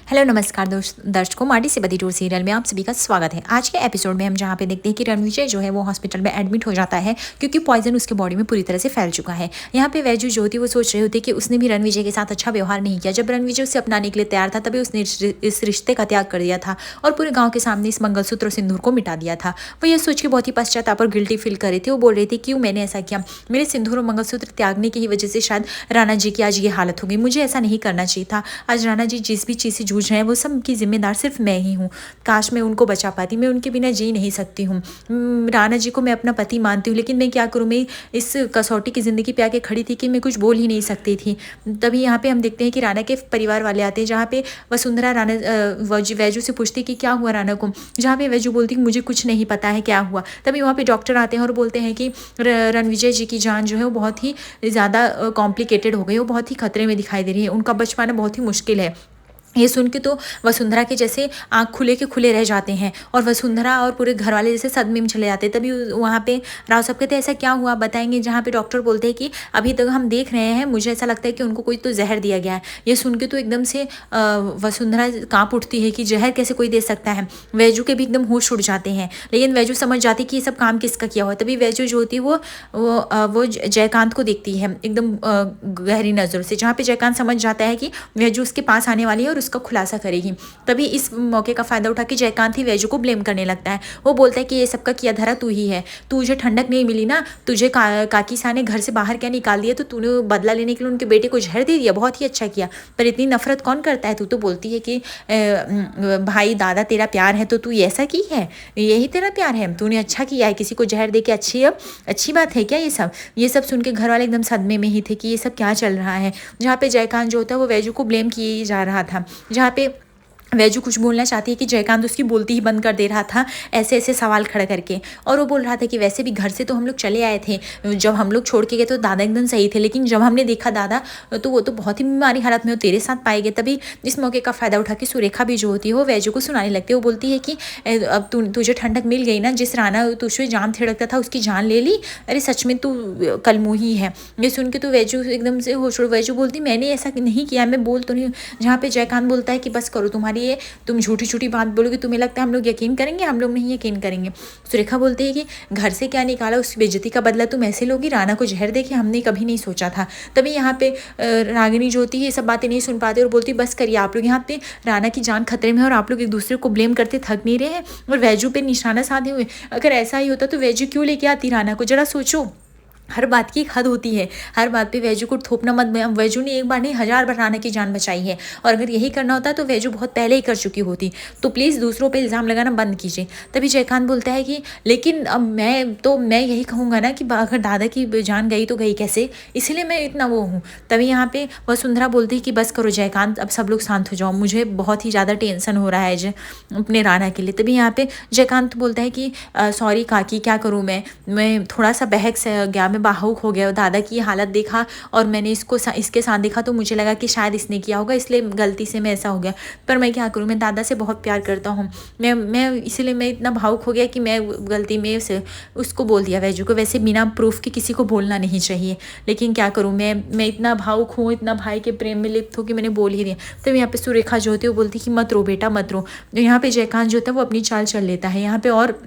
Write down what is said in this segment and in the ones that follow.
Hello नमस्कार दर्शकों, माटी से बदी टूर सीरियल में आप सभी का स्वागत है। आज के एपिसोड में हम जहाँ पे देखते हैं कि रणविजय जो है वो हॉस्पिटल में एडमिट हो जाता है क्योंकि पॉइजन उसके बॉडी में पूरी तरह से फैल चुका है। यहाँ पे वैजू जो थी वो सोच रही होती कि उसने भी रणविजय के साथ अच्छा व्यवहार नहीं किया। जब रणविजय उसे अपनाने के लिए तैयार था तभी उसने इस रिश्ते का त्याग कर दिया था और पूरे गाँव के सामने इस मंगलसूत्र और सिंदूर को मिटा दिया था। वो ये सोच के बहुत ही पश्चाताप और गिल्टी फील कर रही थी। वो बोल रही थी क्यों मैंने ऐसा किया, मेरे सिंदूर और मंगलसूत्र त्यागने की ही वजह से शायद राणा जी की आज ये हालत हो गई। मुझे ऐसा नहीं करना चाहिए था। आज राणा जी जिस भी चीज़ से जूझ रहे हैं वो सब की जिम्मेदार सिर्फ मैं ही हूँ। काश मैं उनको बचा पाती, मैं उनके बिना जी नहीं सकती हूँ। राणा जी को मैं अपना पति मानती हूँ, लेकिन मैं क्या करूँ, मैं इस कसौटी की ज़िंदगी पे आके खड़ी थी कि मैं कुछ बोल ही नहीं सकती थी। तभी यहाँ पे हम देखते हैं कि राणा के परिवार वाले आते हैं, जहाँ पे वसुंधरा राणा वैजू से पूछती कि क्या हुआ राणा को, जहाँ पे वैजू बोलती कि मुझे कुछ नहीं पता है क्या हुआ। तभी वहाँ पे डॉक्टर आते हैं और बोलते हैं कि रणविजय जी की जान जो है वो बहुत ही ज़्यादा कॉम्प्लिकेटेड हो गई, वो बहुत ही खतरे में दिखाई दे रही है, उनका बच पाना बहुत ही मुश्किल है। ये सुन के तो वसुंधरा के जैसे आँख खुले के खुले रह जाते हैं और वसुंधरा और पूरे घर वाले जैसे सदमे में चले जाते हैं। तभी वहाँ पे राव साहब कहते हैं ऐसा क्या हुआ बताएंगे, जहाँ पे डॉक्टर बोलते हैं कि अभी तक हम देख रहे हैं, मुझे ऐसा लगता है कि उनको कोई तो जहर दिया गया है। ये सुन के तो एकदम से वसुंधरा काँप उठती है कि जहर कैसे कोई दे सकता है। वैजू के भी एकदम होश उड़ जाते हैं, लेकिन वैजू समझ जाती कि ये सब काम किसका किया हुआ। तभी वैजू जो होती है वो जयकांत को देखती है एकदम गहरी नज़रों से, जहाँ पे जयकांत समझ जाता है कि वैजू उसके पास आने वाली है और उसका खुलासा करेगी। तभी इस मौके का फायदा उठा के जयकांत ही वैजू को ब्लेम करने लगता है। वो बोलता है कि ये सबका किया धरा तू ही है, तुझे ठंडक नहीं मिली ना, तुझे काकी सा ने घर से बाहर क्या निकाल दिया, तो तूने बदला लेने के लिए उनके बेटे को जहर दे दिया, बहुत ही अच्छा किया। पर इतनी नफरत कौन करता है, तू तो बोलती है कि भाई दादा तेरा प्यार है, तो तू ऐसा की है, यही तेरा प्यार है, तूने अच्छा किया है, किसी को जहर दे के अच्छी बात है क्या ये सब सुन के घर वाले एकदम सदमे में ही थे कि ये सब क्या चल रहा है। जहाँ पे जयकांत जो होता है वो वैजू को ब्लेम किए जा रहा था, जहाँ पे वैजू कुछ बोलना चाहती है कि जयकांत उसकी बोलती ही बंद कर दे रहा था ऐसे ऐसे सवाल खड़ा करके। और वो बोल रहा था कि वैसे भी घर से तो हम लोग चले आए थे, जब हम लोग छोड़ के गए तो दादा एकदम सही थे, लेकिन जब हमने देखा दादा तो वो तो बहुत ही बीमारी हालत में वो तेरे साथ पाए गए। तभी इस मौके का फ़ायदा उठा के सुरेखा भी जो होती है वो वैजू को सुनाने लगती है। वो बोलती है कि अब तुझे ठंडक मिल गई ना, जिस राणा तुझे जाम थिड़कता था उसकी जान ले ली, अरे सच में तू कलमुही है। ये सुन के तो वैजू एकदम से होश उड़, वैजू बोलती मैंने ऐसा नहीं किया, मैं बोल तो नहीं। जहाँ पे जयकांत बोलता है कि बस करो, तुम्हारी ये तुम झूठी झूठी बात बोलोगे, तुम्हें लगता है हम लोग यकीन करेंगे, हम लोग नहीं यकीन करेंगे। सुरेखा बोलती है कि घर से क्या निकाला, उस बेइज्जती का बदला तुम ऐसे लोगी, राणा को जहर दे के हमने कभी नहीं सोचा था। तभी यहाँ पे रागिनी जो होती है ये सब बातें नहीं सुन पाती और बोलती बस करिए, आप लोग यहाँ पे राणा की जान खतरे में है और आप लोग एक दूसरे को ब्लेम करते थक नहीं रहे हैं और वैजू पे निशाना साधे हुए। अगर ऐसा ही होता तो वैजू क्यों लेके आती राणा को, जरा सोचो। हर बात की एक हद होती है, हर बात पे वैजू को थोपना मत। वैजू ने एक बार नहीं 1000 बार राणा की जान बचाई है और अगर यही करना होता तो वैजू बहुत पहले ही कर चुकी होती। तो प्लीज़ दूसरों पे इल्ज़ाम लगाना बंद कीजिए। तभी जयकांत बोलता है कि लेकिन अब मैं यही कहूँगा ना कि अगर दादा की जान गई तो गई कैसे, इसीलिए मैं इतना वो हूँ। तभी यहाँ पे वसुंधरा बोलती है कि बस करो जयकांत, अब सब लोग शांत हो जाओ, मुझे बहुत ही ज़्यादा टेंशन हो रहा है अपने राणा के लिए। तभी यहाँ पे जयकांत बोलता है कि सॉरी काकी, क्या करूँ मैं थोड़ा सा बहक से गया, मैं भावुक हो गया। दादा की हालत देखा और मैंने इसके साथ देखा तो मुझे लगा कि शायद इसने किया होगा, इसलिए गलती से मैं ऐसा हो गया। पर मैं क्या करूँ, मैं दादा से बहुत प्यार करता हूँ, मैं इसीलिए मैं इतना भावुक हो गया कि मैं गलती में से उसको बोल दिया वैजू को। वैसे बिना प्रूफ के किसी को बोलना नहीं चाहिए, लेकिन क्या करूँ, मैं इतना भावुक हूँ, इतना भाई के प्रेम में लिप्त हूँ कि मैंने बोल ही दिया। तब यहाँ पे सुरेखा जो होती है वो बोलती कि मत रो बेटा मत रो। यहाँ पे जयकांत जो होता है वो अपनी चाल चल लेता है। यहाँ पे और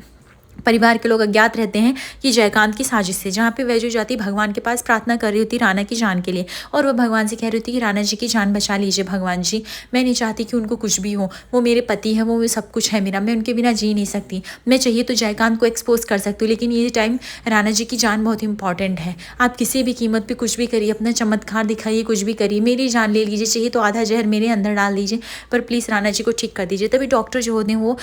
परिवार के लोग अज्ञात रहते हैं कि जयकांत की साजिश से, जहाँ पे वैजू जाती भगवान के पास प्रार्थना कर रही होती राणा की जान के लिए और वह भगवान से कह रही होती कि राणा जी की जान बचा लीजिए भगवान जी, मैं नहीं चाहती कि उनको कुछ भी हो, वो मेरे पति है, वो सब कुछ है मेरा, मैं उनके बिना जी नहीं सकती। मैं चाहिए तो जयकांत को एक्सपोज कर सकती हूँ, लेकिन ये टाइम राणा जी की जान बहुत इंपॉर्टेंट है। आप किसी भी कीमत पर कुछ भी करिए, अपना चमत्कार दिखाइए, कुछ भी करिए, मेरी जान ले लीजिए, चाहिए तो आधा जहर मेरे अंदर डाल दीजिए, पर प्लीज़ राणा जी को ठीक कर दीजिए। तभी डॉक्टर जो होते हैं वो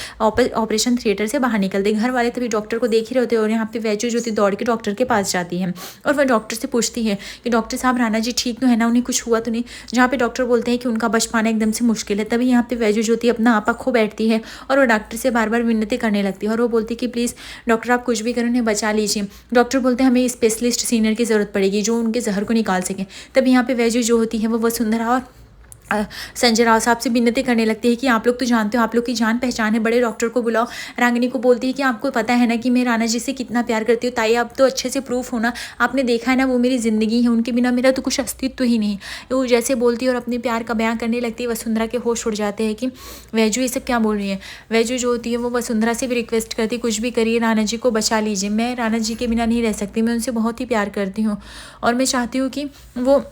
ऑपरेशन थिएटर से बाहर निकलते, घर वाले तभी डॉक्टर को देख ही रहे होते हैं और यहाँ पे वैजू जो थी दौड़ के डॉक्टर के पास जाती है और वह डॉक्टर से पूछती है कि डॉक्टर साहब राणा जी ठीक तो है ना, उन्हें कुछ हुआ तो नहीं। जहाँ पे डॉक्टर बोलते हैं कि उनका बच पाना एकदम से मुश्किल है। तभी यहाँ पे वैजू जो थी अपना आपा खो बैठती है और वो डॉक्टर से बार बार विनती करने लगती है और वो बोलती है कि प्लीज़ डॉक्टर आप कुछ भी करें, उन्हें बचा लीजिए। डॉक्टर बोलते हैं हमें स्पेशलिस्ट सीनियर की ज़रूरत पड़ेगी जो उनके जहर को निकाल सके। तभी यहाँ पे वैजू जो होती है वो वसुंधरा और संजय राव साहब से विनती करने लगती है कि आप लोग तो जानते हो, आप लोग की जान पहचान है, बड़े डॉक्टर को बुलाओ। रागिनी को बोलती है कि आपको पता है ना कि मैं राणा जी से कितना प्यार करती हूँ ताई, अब तो अच्छे से प्रूफ होना, आपने देखा है ना, वो मेरी ज़िंदगी है, उनके बिना मेरा तो कुछ अस्तित्व ही नहीं। वो जैसे बोलती है और अपने प्यार का बयान करने लगती है, वसुंधरा के होश उड़ जाते हैं कि वैजू ये सब क्या बोल रही है। वैजू जो होती है वो वसुंधरा से भी रिक्वेस्ट करती, कुछ भी करिए राणा जी को बचा लीजिए, मैं राणा जी के बिना नहीं रह सकती, मैं उनसे बहुत ही प्यार करती हूँ और मैं चाहती हूँ कि वो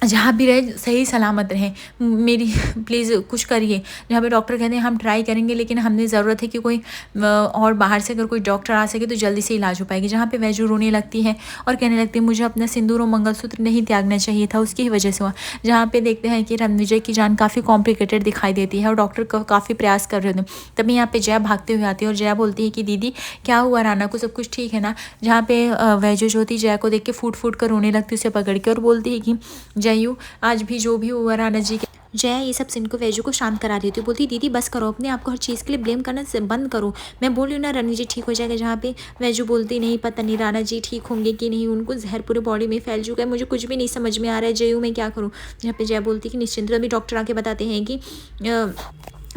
जहाँ भी रहे सही सलामत रहें, मेरी प्लीज़ कुछ करिए। जहाँ पे डॉक्टर कहते हैं हम ट्राई करेंगे, लेकिन हमने ज़रूरत है कि कोई और बाहर से अगर कोई डॉक्टर आ सके तो जल्दी से इलाज हो पाएगी। जहाँ पे वैजू रोने लगती है और कहने लगती है मुझे अपना सिंदूर और मंगलसूत्र नहीं त्यागना चाहिए था, उसकी ही वजह से हुआ। जहाँ पे देखते हैं कि रणविजय की जान काफ़ी कॉम्प्लिकेटेड दिखाई देती है और डॉक्टर काफ़ी प्रयास कर रहे होते हैं। तभी यहाँ पे जया भागते हुए आती है और जया बोलती है कि दीदी क्या हुआ, राणा को सब कुछ ठीक है ना। जहाँ पे वैजू जो होती जया को देख के फूट फूट कर रोने लगती है उसे पकड़ के और बोलती है कि जयू आज भी जो भी हुआ राणा जी के। जया ये सब सिन को वैजू को शांत करा देती है, बोलती दीदी बस करो, अपने आप को हर चीज़ के लिए ब्लेम करना से बंद करो, मैं बोल रही हूँ ना रणवीर जी ठीक हो जाएगा। जहाँ पे वैजू बोलती नहीं पता नहीं राणा जी ठीक होंगे कि नहीं, उनको जहर पूरे बॉडी में फैल चुका है, मुझे कुछ भी नहीं समझ में आ रहा है जयू मैं क्या करूँ। जहाँ पे जया बोलती कि निश्चिंत, अभी डॉक्टर आके बताते हैं कि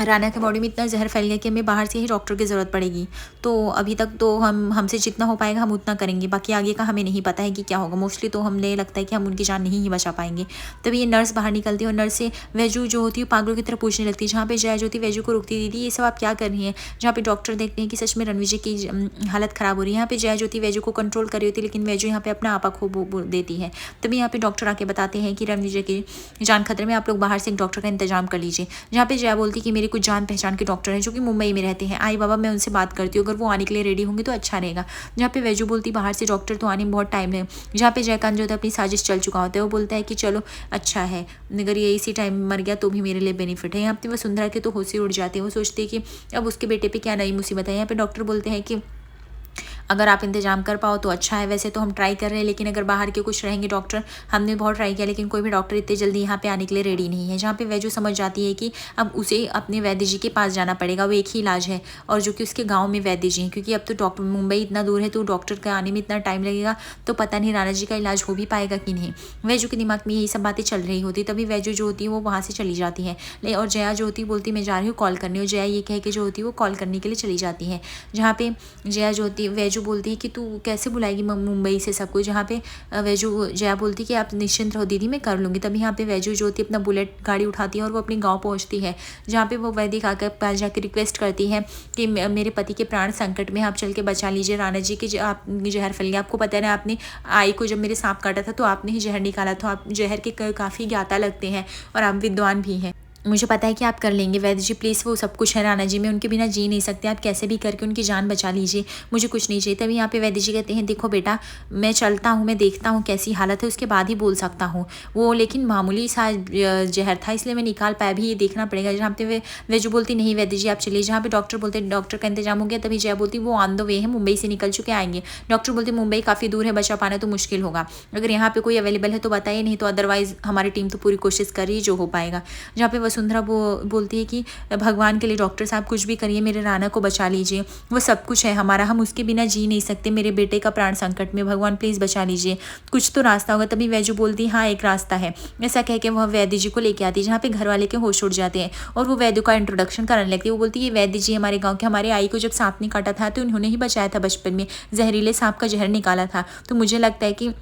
राणा के बॉडी में इतना जहर फैल गया कि हमें बाहर से ही डॉक्टर की ज़रूरत पड़ेगी। तो अभी तक तो हमसे जितना हो पाएगा हम उतना करेंगे, बाकी आगे का हमें नहीं पता है कि क्या होगा। मोस्टली तो हमें लगता है कि हम उनकी जान नहीं ही बचा पाएंगे। तभी ये नर्स बाहर निकलती है और नर्स से वैजू जो होती है पागलों की तरह पूछने लगती है। जहाँ पे जया जो होती है वैजू को रुकती, दीदी ये सब आप क्या कर रही हैं। जहाँ पे डॉक्टर देखते हैं कि सच में रणविजय की हालत ख़राब हो रही है। यहाँ पे जया जो होती है वैजू को कंट्रोल कर रही होती है, लेकिन वैजू यहाँ पे अपना आपा खो देती है। तभी यहाँ पे डॉक्टर आके बताते हैं कि रणविजय की जान खतरे में, आप लोग बाहर से एक डॉक्टर का इंतजाम कर लीजिए। जहाँ पे जया बोलती कि मेरी कुछ जान पहचान के डॉक्टर हैं जो कि मुंबई में रहते हैं, आई बाबा मैं उनसे बात करती हूँ, अगर वो आने के लिए रेडी होंगे तो अच्छा रहेगा। जहाँ पे वैजू बोलती बाहर से डॉक्टर तो आने में बहुत टाइम है। जहाँ पे जयकांत जो होता है अपनी साजिश चल चुका होता है, वो बोलता है कि चलो अच्छा है, अगर ये इसी टाइम मर गया तो भी मेरे लिए बेनिफिट है। यहाँ पे वसुंधरा के तो होश ही उड़ जाते हैं, वो सोचते हैं कि अब उसके बेटे पे क्या नई मुसीबत है। यहाँ पे डॉक्टर बोलते हैं कि अगर आप इंतजाम कर पाओ तो अच्छा है, वैसे तो हम ट्राई कर रहे हैं, लेकिन अगर बाहर के कुछ रहेंगे डॉक्टर, हमने बहुत ट्राई किया लेकिन कोई भी डॉक्टर इतने जल्दी यहाँ पे आने के लिए रेडी नहीं है। जहाँ पे वैजू समझ जाती है कि अब उसे अपने वैद्य जी के पास जाना पड़ेगा, वो एक ही इलाज है और जो कि उसके गाँव में वैद्य जी हैं, क्योंकि अब तो डॉक्टर मुंबई इतना दूर है तो डॉक्टर के आने में इतना टाइम लगेगा, तो पता नहीं राणा जी का इलाज हो भी पाएगा कि नहीं। वैजू के दिमाग में यही सब बातें चल रही होती, तभी वैजू जो होती है वो वहाँ से चली जाती है और जया जो होती बोलती मैं जा रही हूँ कॉल करने, और जया ये कह के जो होती है वो कॉल करने के लिए चली जाती है। जहाँ पे जया जो होती है वैजू बोलती है कि तू कैसे बुलाएगी मुंबई से सब कुछ। जहाँ पे वैजू जया बोलती कि आप निश्चिंत रहो दीदी मैं कर लूँगी। तभी यहाँ पे वैजू जो होती है अपना बुलेट गाड़ी उठाती है और वो अपने गांव पहुँचती है। जहाँ पे वो वैदिक आकर पास जाकर रिक्वेस्ट करती है कि मेरे पति के प्राण संकट में, आप चल के बचा लीजिए राणा जी के, आप जहर फैल गया। आपको पता है ना, आपने आई को जब मेरे सांप काटा था तो आपने ही जहर निकाला था, आप जहर के काफ़ी ज्ञाता लगते हैं और आप विद्वान भी हैं, मुझे पता है कि आप कर लेंगे। वैद्य जी प्लीज़, वो सब कुछ है राणा जी, मैं उनके बिना जी नहीं सकते, आप कैसे भी करके उनकी जान बचा लीजिए, मुझे कुछ नहीं चाहिए। तभी यहाँ पे वैद्य जी कहते हैं देखो बेटा मैं चलता हूँ, मैं देखता हूँ कैसी हालत है, उसके बाद ही बोल सकता हूँ। वो लेकिन मामूली सा जहर था इसलिए मैं निकाल पाया, भी ये देखना पड़ेगा। जहाँ पे वैजू बोलती नहीं वैद्य जी आप चलिए। जहाँ पे डॉक्टर बोलते डॉक्टर का इंतजाम हो गया, तभी जया बोलती वो ऑन द वे है, मुंबई से निकल चुके आएंगे। डॉक्टर बोलते मुंबई काफ़ी दूर है, बचा पाना तो मुश्किल होगा, अगर यहाँ पे कोई अवेलेबल है तो बताइए, नहीं तो अदरवाइज़ हमारी टीम तो पूरी कोशिश कर रही है जो हो पाएगा। जहाँ पे वसुंधरा बोलती है कि भगवान के लिए डॉक्टर साहब कुछ भी करिए, मेरे राणा को बचा लीजिए, वो सब कुछ है हमारा, हम उसके बिना जी नहीं सकते, मेरे बेटे का प्राण संकट में, भगवान प्लीज़ बचा लीजिए, कुछ तो रास्ता होगा। तभी वैजू बोलती हाँ एक रास्ता है, ऐसा कह के वह वैद्य जी को लेके आती है। जहाँ पे घर वाले के होश उड़ जाते हैं और वो वैद्य का इंट्रोडक्शन कराने लगती है। वो बोलती है वैद्य जी हमारे गाँव के, हमारे आई को जब सांप ने काटा था तो उन्होंने ही बचाया था बचपन में, जहरीले सांप का जहर निकाला था, तो मुझे लगता है कि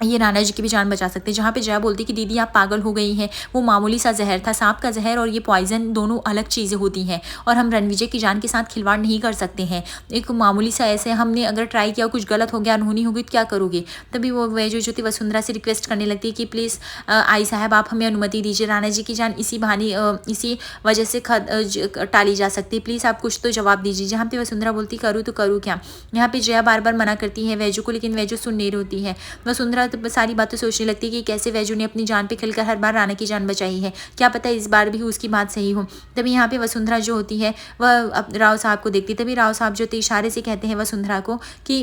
ये राणा जी की भी जान बचा सकते हैं। जहाँ पे जया बोलती कि दीदी आप पागल हो गई हैं, वो मामूली सा जहर था, सांप का जहर और ये पॉइजन दोनों अलग चीज़ें होती हैं और हम रणविजय की जान के साथ खिलवाड़ नहीं कर सकते हैं। एक मामूली सा ऐसे हमने अगर ट्राई किया, कुछ गलत हो गया, अनहोनी होगी तो क्या करोगे। तभी वो वैजू जो थी वसुंधरा से रिक्वेस्ट करने लगती है कि प्लीज़ आई साहब आप हमें अनुमति दीजिए, राणा जी की जान इसी बहाने इसी वजह से टाली जा सकती है, प्लीज़ आप कुछ तो जवाब दीजिए। जहाँ पे वसुंधरा बोलती करूँ तो करूँ क्या। यहाँ पे जया बार बार मना करती है वैजू को, लेकिन वैजू सुन नहीं होती है। वसुंधरा तो सारी बातें सोचने लगती है कि कैसे वैजू ने अपनी जान पे खिलकर हर बार राणा की जान बचाई है, क्या पता इस बार भी उसकी बात सही हो। तभी यहाँ पे वसुंधरा जो होती है वह राव साहब को देखती, तभी राव साहब जो इशारे से कहते हैं वसुंधरा को कि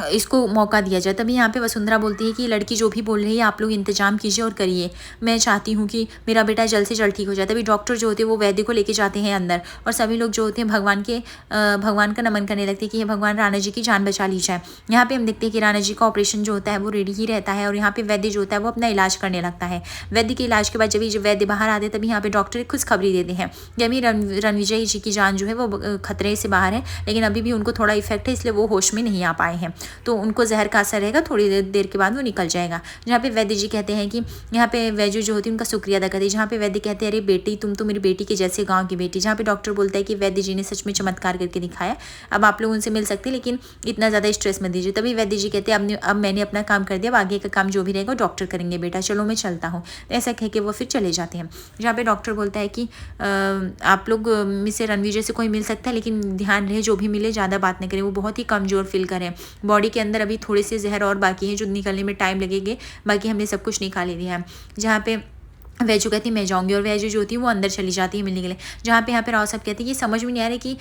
इसको मौका दिया जाए। तभी यहाँ पे वसुंधरा बोलती है कि लड़की जो भी बोल रही है आप लोग इंतजाम कीजिए और करिए, मैं चाहती हूँ कि मेरा बेटा जल्द से जल्द ठीक हो जाए। तभी डॉक्टर जो होते हैं वो वैद्य को लेके जाते हैं अंदर, और सभी लोग जो होते हैं भगवान का नमन करने लगते हैं कि हे भगवान, राणा जी की जान बचा ली जाए। यहाँ पे हम देखते हैं कि राणा जी का ऑपरेशन जो होता है वो रेडी ही रहता है, और यहाँ पे वैद्य जो होता है वो अपना इलाज करने लगता है। वैद्य के इलाज के बाद जब वैद्य बाहर आते तभी यहाँ पे डॉक्टर एक खुशखबरी देते हैं कि अभी रणविजय जी की जान जो है वो खतरे से बाहर है, लेकिन अभी भी उनको थोड़ा इफेक्ट है, इसलिए वो होश में नहीं आ पाए हैं, तो उनको जहर का असर रहेगा, थोड़ी देर के बाद वो निकल जाएगा। जहाँ पे वैद्य जी कहते हैं कि यहाँ पे वैजू जो होती है उनका शुक्रिया अदा करती है। जहाँ पे वैद्य कहते हैं अरे बेटी, तुम तो मेरी बेटी के जैसे, गाँव की बेटी। जहाँ पे डॉक्टर बोलता है कि वैद्य जी ने सच में चमत्कार करके दिखाया, अब आप लोग उनसे मिल सकते हैं, लेकिन इतना ज़्यादा स्ट्रेस मत दीजिए। तभी वैद्य जी कहते हैं अब मैंने अपना काम कर दिया, अब आगे का काम जो भी रहेगा डॉक्टर करेंगे बेटा, चलो मैं चलता हूँ। ऐसा कह के वो फिर चले जाते हैं। जहाँ पे डॉक्टर बोलता है कि आप लोग में से रणविजय से कोई मिल सकता है, लेकिन ध्यान रहे जो भी मिले ज़्यादा बात न करें, वो बहुत ही कमज़ोर फील करें, बॉडी के अंदर अभी थोड़े से जहर और बाकी हैं जो निकलने में टाइम लगेंगे, बाकी हमने सब कुछ निकाल ही दिया है। जहाँ पे वैजू कहती है मैं जाऊँगी, और वैजू जो होती है वो अंदर चली जाती है मिलने के लिए। जहाँ पे यहाँ पे राव साहब कहते हैं ये समझ में नहीं आ रहा कि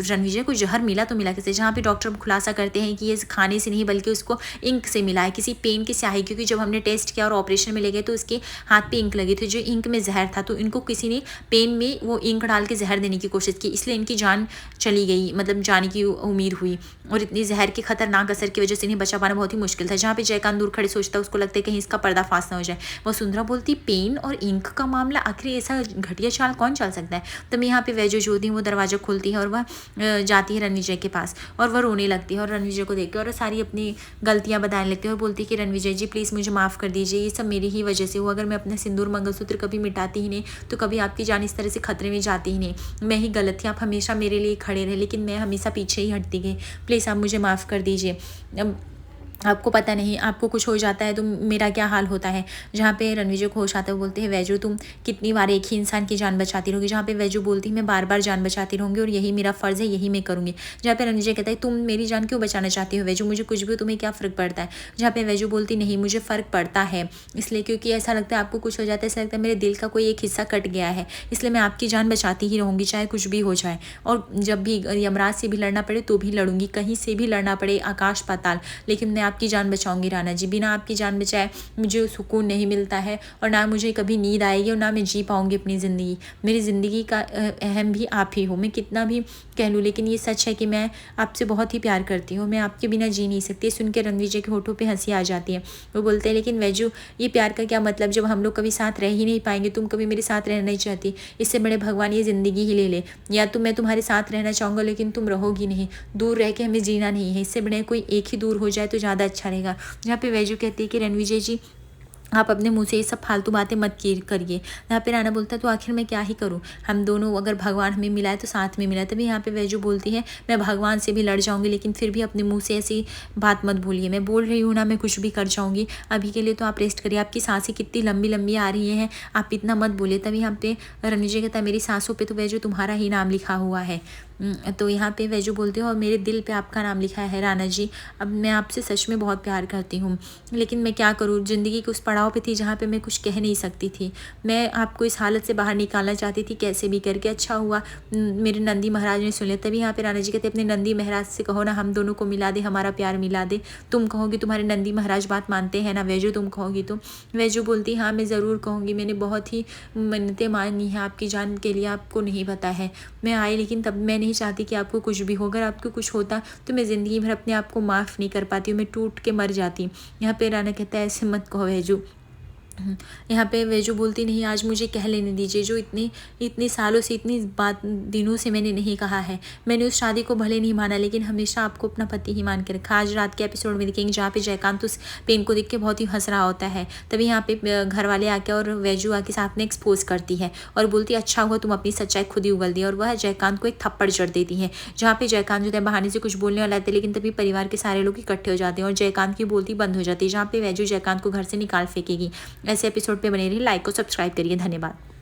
रणविजय को जहर मिला तो मिला कैसे। जहाँ पे डॉक्टर खुलासा करते हैं कि ये खाने से नहीं बल्कि उसको इंक से मिला है, किसी पेन की स्याही, क्योंकि जब हमने टेस्ट किया और ऑपरेशन में ले गए तो उसके हाथ पे इंक लगी थी, जो इंक में जहर था, तो इनको किसी ने पेन में वो इंक डाल के जहर देने की कोशिश की, इसलिए इनकी जान चली गई, मतलब जाने की उम्मीद हुई, और इतनी जहर के खतरनाक असर की वजह से इन्हें बचा पाना बहुत ही मुश्किल था। जहाँ पे जयकांत दूर खड़े सोचता है, उसको लगता है कहीं इसका पर्दाफाश ना हो जाए। वसुंधरा बोलती पेन और इंक का मामला, आखिर ऐसा घटिया चाल कौन चल सकता है। तब यहाँ पे वैजू जो होती है वो दरवाजा खोलती है और वह जाती है रणविजय के पास, और वह रोने लगती है और रणविजय को देख के और सारी अपनी गलतियाँ बताने लगती है, और बोलती है कि रणविजय जी प्लीज़ मुझे माफ़ कर दीजिए, ये सब मेरी ही वजह से हुआ, अगर मैं अपना सिंदूर मंगलसूत्र कभी मिटाती ही नहीं तो कभी आपकी जान इस तरह से खतरे में जाती ही नहीं, मैं ही गलत थी, आप हमेशा मेरे लिए खड़े रहे, लेकिन मैं हमेशा पीछे ही हटती गई, प्लीज़ आप मुझे माफ़ कर दीजिए। अब आपको पता नहीं, आपको कुछ हो जाता है तो मेरा क्या हाल होता है। जहाँ पे रणविजय को होश आता है, बोलते हैं वैजू तुम कितनी बार एक ही इंसान की जान बचाती रहोगी। जहाँ पे वैजू बोलती है मैं बार बार जान बचाती रहूँगी और यही मेरा फ़र्ज़ है, यही मैं करूँगी। जहाँ पे रणविजय कहता है तुम मेरी जान क्यों बचाना चाहती हो वैजू, मुझे कुछ भी, तुम्हें क्या फ़र्क पड़ता है। जहाँ पे वैजू बोलती नहीं मुझे फ़र्क पड़ता है, इसलिए क्योंकि ऐसा लगता है आपको कुछ हो जाता है, ऐसा लगता है मेरे दिल का कोई एक हिस्सा कट गया है, इसलिए मैं आपकी जान बचाती ही रहूँगी चाहे कुछ भी हो जाए, और जब भी यमराज से भी लड़ना पड़े तो भी लड़ूंगी, कहीं से भी लड़ना पड़े आकाश पाताल, लेकिन मैं आपकी जान बचाऊंगी राणा जी। बिना आपकी जान बचाए मुझे सुकून नहीं मिलता है, और ना मुझे कभी नींद आएगी और ना मैं जी पाऊंगी अपनी ज़िंदगी। मेरी ज़िंदगी का अहम भी आप ही हो, मैं कितना भी कह लूँ, लेकिन ये सच है कि मैं आपसे बहुत ही प्यार करती हूँ, मैं आपके बिना जी नहीं सकती। सुन के रणविजय के होठों पे हंसी आ जाती है। वो बोलते हैं लेकिन वैजू ये प्यार का क्या मतलब जब हम लोग कभी साथ रह ही नहीं पाएंगे, तुम कभी मेरे साथ रहना नहीं चाहती, इससे बड़े भगवान ये ज़िंदगी ही ले ले, या तो मैं तुम्हारे साथ रहना चाहूँगा लेकिन तुम रहोगी नहीं, दूर रह के हमें जीना नहीं है, इससे बड़े कोई एक ही दूर हो जाए तो ज़्यादा अच्छा रहेगा। जहाँ पे वैजू कहती है कि रणविजय जी आप अपने मुंह से ये सब फालतू बातें मत करिए। यहाँ पे राणा बोलता है तो आखिर मैं क्या ही करूँ, हम दोनों अगर भगवान हमें मिला है तो साथ में मिला है। तभी यहाँ पे वैजू बोलती है मैं भगवान से भी लड़ जाऊँगी, लेकिन फिर भी अपने मुंह से ऐसी बात मत भूलिए, मैं बोल रही हूँ ना, मैं कुछ भी कर जाऊँगी, अभी के लिए तो आप रेस्ट करिए, आपकी सांसें कितनी लंबी लंबी आ रही हैं, आप इतना मत बोलिए। तभी यहाँ पे रणविजय कहता है मेरी सांसों पर तो वैजू तुम्हारा ही नाम लिखा हुआ है। तो यहाँ पे वैजू बोलते हो और मेरे दिल पे आपका नाम लिखा है राणा जी, अब मैं आपसे सच में बहुत प्यार करती हूँ, लेकिन मैं क्या करूँ, ज़िंदगी के उस पड़ाव पे थी जहाँ पे मैं कुछ कह नहीं सकती थी, मैं आपको इस हालत से बाहर निकालना चाहती थी कैसे भी करके। अच्छा हुआ मेरे नंदी महाराज ने सुन लिया। तभी यहाँ पे राणा जी कहते अपने नंदी महाराज से कहो ना हम दोनों को मिला दे, हमारा प्यार मिला दे। तुम कहोगी तुम्हारे नंदी महाराज बात मानते हैं ना वैजू, तुम कहोगी तो। वैजू बोलती हाँ मैं ज़रूर कहूँगी, मैंने बहुत ही मन्नतें मानी हैं आपकी जान के लिए, आपको नहीं पता है। मैं आई लेकिन तब मैं नहीं चाहती कि आपको कुछ भी हो, अगर आपको कुछ होता तो मैं ज़िंदगी भर अपने आप को माफ़ नहीं कर पाती हूँ, मैं टूट के मर जाती। यहाँ पे राणा कहता है ऐसे मत कहो वैजू। यहाँ पे वैजू बोलती नहीं आज मुझे कह लेने दीजिए, जो इतनी सालों से, इतनी दिनों से मैंने नहीं कहा है। मैंने उस शादी को भले नहीं माना लेकिन हमेशा आपको अपना पति ही मान के रखा। आज रात के एपिसोड में दिखेंगे जहाँ पे जयकांत उस पेन को देख के बहुत ही हंस रहा होता है। तभी यहाँ पे घर वाले आके और वैजू आके साथ में एक्सपोज करती है और बोलती है अच्छा हुआ तुम अपनी सच्चाई खुद ही उगल दी, और वह जयकांत को एक थप्पड़ जड़ देती है। जहाँ पे जयकांत जो है बहाने से कुछ बोलने वाला था, लेकिन तभी परिवार के सारे लोग इकट्ठे हो जाते हैं और जयकांत की बोलती बंद हो जाती है। जहाँ पे वैजू जयकांत को घर से निकाल फेंकेगी। ऐसे एपिसोड पे बने रहिए, लाइक को सब्सक्राइब करिए, धन्यवाद।